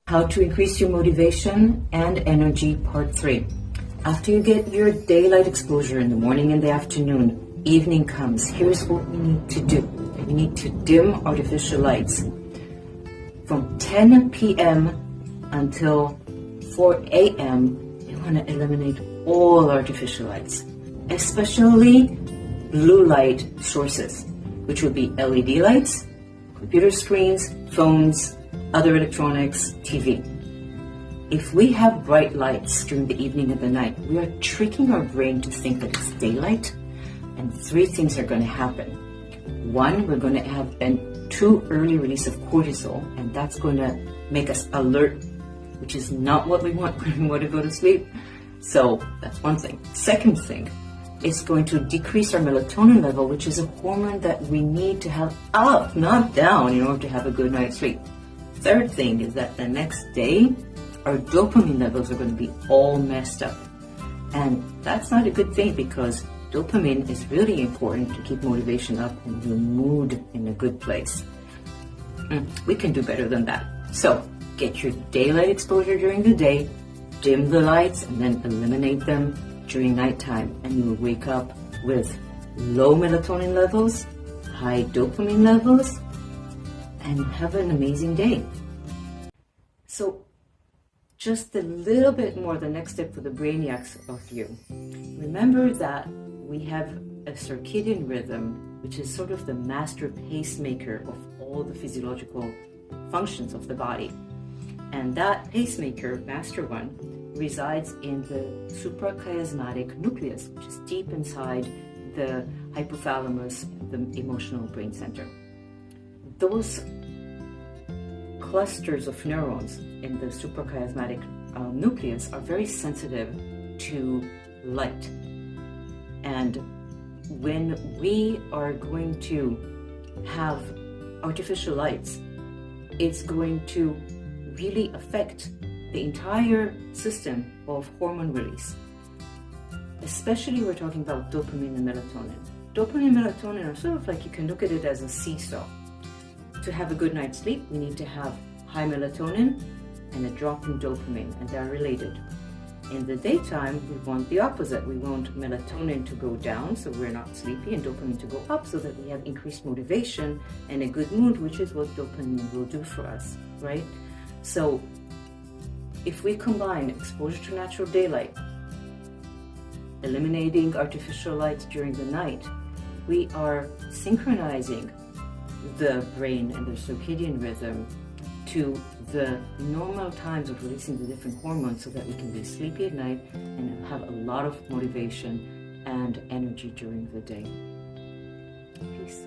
How to increase your motivation and energy, part 3. After you get your daylight exposure in the morning and the afternoon, evening comes. Here's what we need to do. We need to dim artificial lights. From 10 p.m. until 4 a.m., we want to eliminate all artificial lights, especially blue light sources, which would be LED lights, computer screens, phones, other electronics, TV. If we have bright lights during the evening and the night, we are tricking our brain to think that it's daylight, and 3 things are going to happen. 1, we're going to have a too early release of cortisol, and that's going to make us alert, which is not what we want when we want to go to sleep. So that's one thing. Second thing, it's going to decrease our melatonin level, which is a hormone that we need to have up, not down, in order to have a good night's sleep. Third thing is that the next day, our dopamine levels are going to be all messed up. And that's not a good thing, because dopamine is really important to keep motivation up and your mood in a good place. We can do better than that. So get your daylight exposure during the day, dim the lights, and then eliminate them during nighttime. And you'll wake up with low melatonin levels, high dopamine levels, and have an amazing day. So just a little bit more, the next step for the brainiacs of you. Remember that we have a circadian rhythm, which is sort of the master pacemaker of all the physiological functions of the body. And that pacemaker, master one, resides in the suprachiasmatic nucleus, which is deep inside the hypothalamus, the emotional brain center. Those clusters of neurons in the suprachiasmatic nucleus are very sensitive to light. And when we are going to have artificial lights, it's going to really affect the entire system of hormone release. Especially we're talking about dopamine and melatonin. Dopamine and melatonin are sort of like, you can look at it as a seesaw. To have a good night's sleep, we need to have high melatonin and a drop in dopamine, and they're related. In the daytime, we want the opposite. We want melatonin to go down, so we're not sleepy, and dopamine to go up, so that we have increased motivation and a good mood, which is what dopamine will do for us, right? So if we combine exposure to natural daylight, eliminating artificial lights during the night, we are synchronizing the brain and the circadian rhythm to the normal times of releasing the different hormones, so that we can be sleepy at night and have a lot of motivation and energy during the day. Peace.